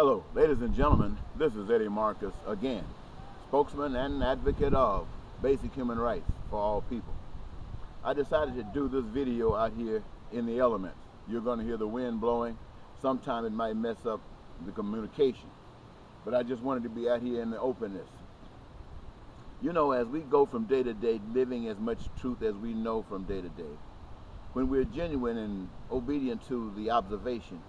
Hello, ladies and gentlemen, this is Eddie Marcus again, spokesman and advocate of basic human rights for all people. I decided to do this video out here in the elements. You're going to hear the wind blowing. Sometime it might mess up the communication, but I just wanted to be out here in the openness. You know, as we go from day to day, living as much truth as we know from day to day, when we're genuine and obedient to the observation,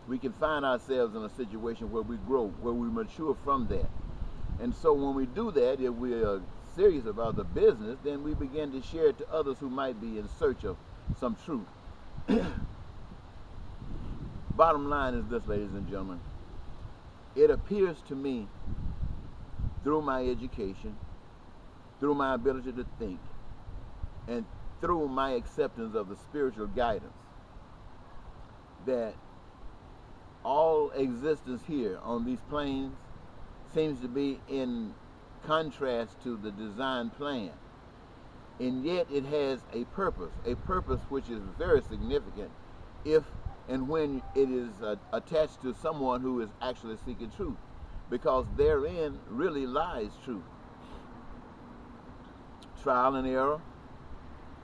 we can find ourselves in a situation where we grow, where we mature from that. And so when we do that, if we are serious about the business, then we begin to share it to others who might be in search of some truth. Bottom line is this, ladies and gentlemen. It appears to me, through my education, through my ability to think, and through my acceptance of the spiritual guidance, that all existence here on these planes seems to be in contrast to the design plan. And yet it has a purpose which is very significant if and when it is attached to someone who is actually seeking truth, because therein really lies truth. Trial and error,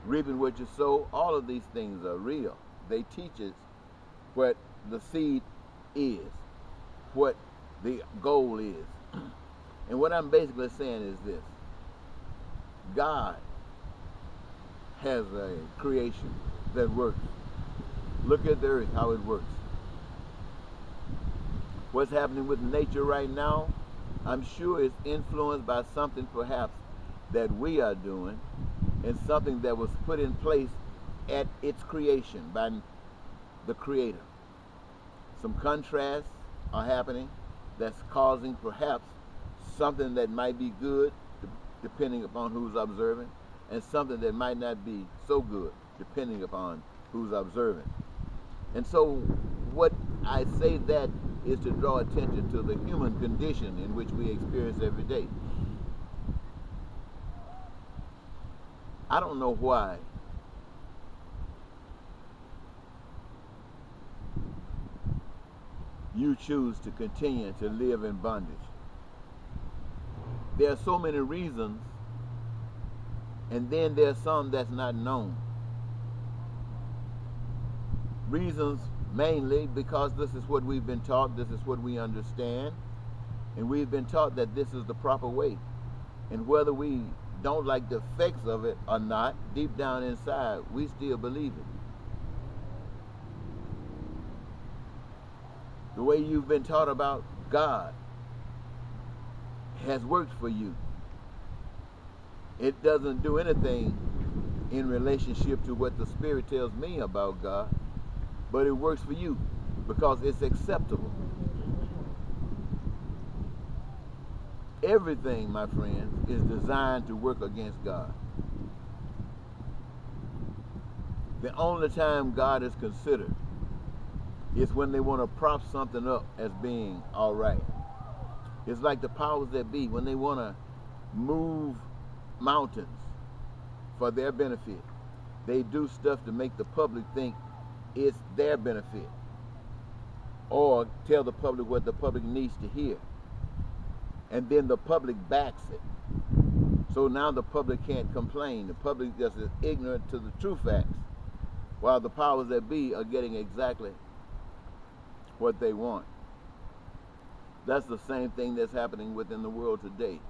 reaping what you sow, all of these things are real. They teach us what the seed is, what the goal is. And what I'm basically saying is this: God has a creation that works. Look at the earth, how it works. What's happening with nature right now, I'm sure is influenced by something perhaps that we are doing, and something that was put in place at its creation by the Creator. Some contrasts are happening that's causing perhaps something that might be good, depending upon who's observing, and something that might not be so good, depending upon who's observing. And so what I say that is to draw attention to the human condition in which we experience every day. I don't know why you choose to continue to live in bondage. There are so many reasons, and then there's some that's not known. Reasons mainly because this is what we've been taught, this is what we understand, and we've been taught that this is the proper way. And whether we don't like the effects of it or not, deep down inside, we still believe it. The way you've been taught about God has worked for you. It doesn't do anything in relationship to what the Spirit tells me about God, but it works for you because it's acceptable. Everything, my friends, is designed to work against God. The only time God is considered is when they want to prop something up as being all right. It's like the powers that be, when they want to move mountains for their benefit. They do stuff to make the public think it's their benefit, or tell the public what the public needs to hear. And then the public backs it. So now the public can't complain. The public just is ignorant to the true facts, while the powers that be are getting exactly what they want. That's the same thing that's happening within the world today.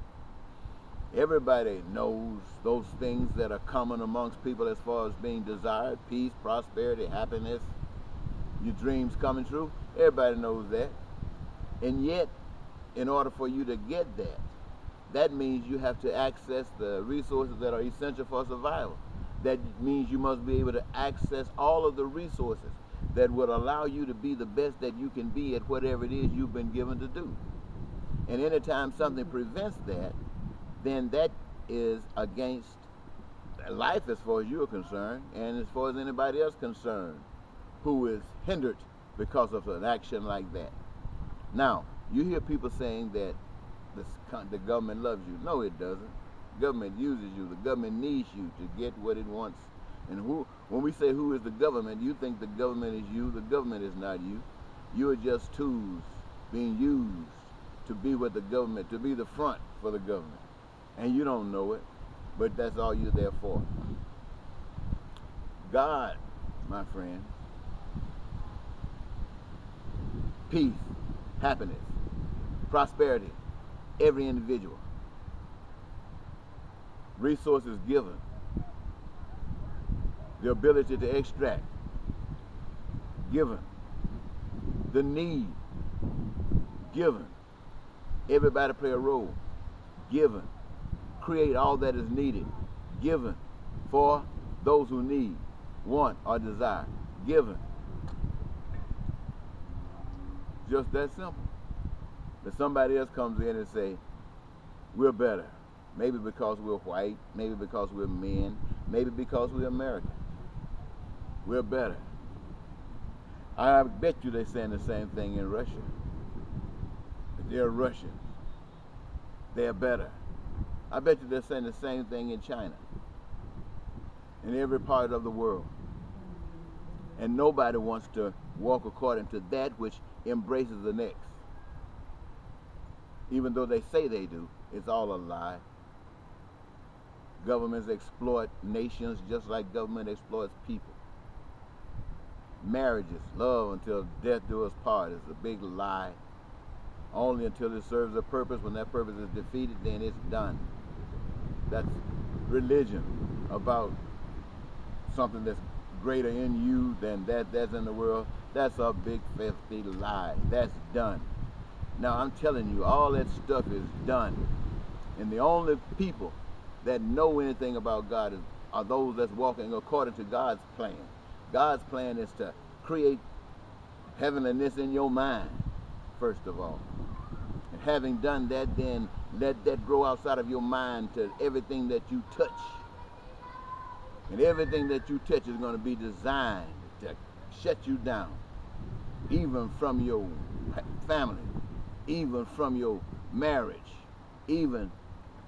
Everybody knows those things that are common amongst people as far as being desired: peace, prosperity, happiness, your dreams coming true. Everybody knows that. And yet, in order for you to get that, that means you have to access the resources that are essential for survival. That means you must be able to access all of the resources that would allow you to be the best that you can be at whatever it is you've been given to do. And anytime something prevents that, then that is against life as far as you're concerned, and as far as anybody else concerned who is hindered because of an action like that. Now, you hear people saying that the government loves you. No, it doesn't. The government uses you. The government needs you to get what it wants. And when we say who is the government, you think the government is you. The government is not you. You are just tools being used to be with the government, to be the front for the government. And you don't know it, but that's all you're there for. God, my friend, peace, happiness, prosperity, every individual, resources given, the ability to extract, given, the need, given, everybody play a role, given, create all that is needed, given for those who need, want, or desire, given. Just that simple. But somebody else comes in and say, we're better. Maybe because we're white, maybe because we're men, maybe because we're American. We're better. I bet you they're saying the same thing in Russia. They're Russians. They're better. I bet you they're saying the same thing in China. In every part of the world. And nobody wants to walk according to that which embraces the next. Even though they say they do, it's all a lie. Governments exploit nations just like government exploits people. Marriages, love until death do us part, is a big lie. Only until it serves a purpose. When that purpose is defeated, then it's done. That's religion about something that's greater in you than that's in the world. That's a big filthy lie. That's done. Now I'm telling you, all that stuff is done. And the only people that know anything about God are those that's walking according to God's plan. God's plan is to create heavenliness in your mind, first of all. And having done that, then let that grow outside of your mind to everything that you touch. And everything that you touch is going to be designed to shut you down, even from your family, even from your marriage, even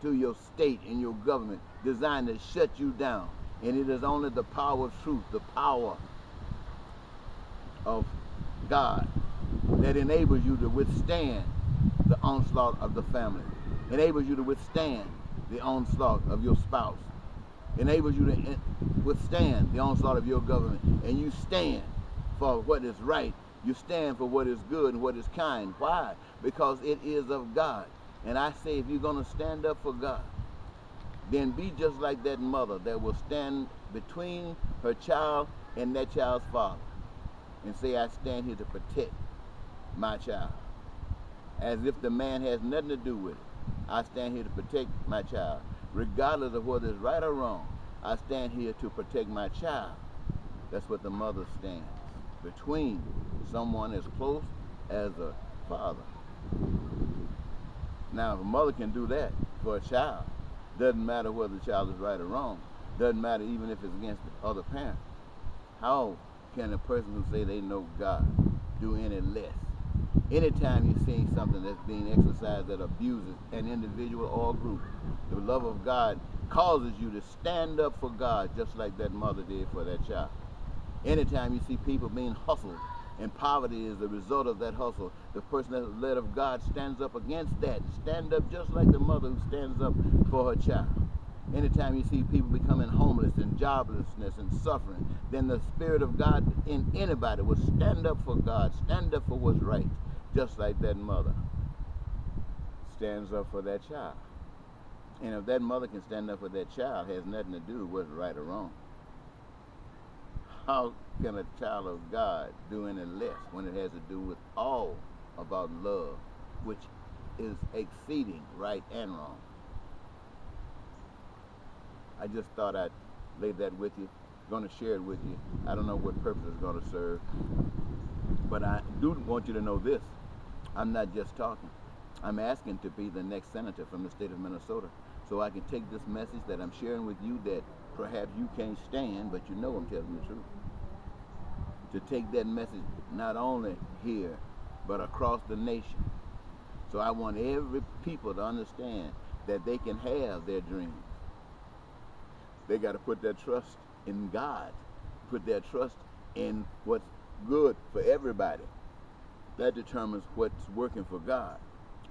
to your state and your government, designed to shut you down. And it is only the power of truth, the power of God, that enables you to withstand the onslaught of the family, enables you to withstand the onslaught of your spouse, enables you to withstand the onslaught of your government, and you stand for what is right. You stand for what is good and what is kind. Why? Because it is of God. And I say, if you're going to stand up for God, then be just like that mother that will stand between her child and that child's father and say, I stand here to protect my child. As if the man has nothing to do with it. I stand here to protect my child. Regardless of whether it's right or wrong, I stand here to protect my child. That's what the mother stands between someone as close as a father. Now, if a mother can do that for a child, doesn't matter whether the child is right or wrong, doesn't matter even if it's against the other parent, how can a person who say they know God do any less? Anytime you're seeing something that's being exercised that abuses an individual or a group, the love of God causes you to stand up for God just like that mother did for that child. Anytime you see people being hustled and poverty is the result of that hustle, the person that's led of God stands up against that. Stand up just like the mother who stands up for her child. Anytime you see people becoming homeless and joblessness and suffering, then the Spirit of God in anybody will stand up for God, stand up for what's right, just like that mother stands up for that child. And if that mother can stand up for that child, it has nothing to do with what's right or wrong. How can a child of God do any less when it has to do with all about love, which is exceeding right and wrong? I just thought I'd lay that with you. I'm going to share it with you. I don't know what purpose it's going to serve, but I do want you to know this. I'm not just talking. I'm asking to be the next senator from the state of Minnesota, so I can take this message that I'm sharing with you that perhaps you can't stand, but you know I'm telling the truth. To take that message not only here, but across the nation. So I want every people to understand that they can have their dreams. They got to put their trust in God, put their trust in what's good for everybody. That determines what's working for God.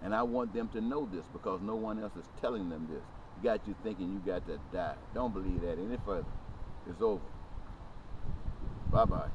And I want them to know this because no one else is telling them this. Got you thinking you got to die. Don't believe that any further. It's over. Bye-bye.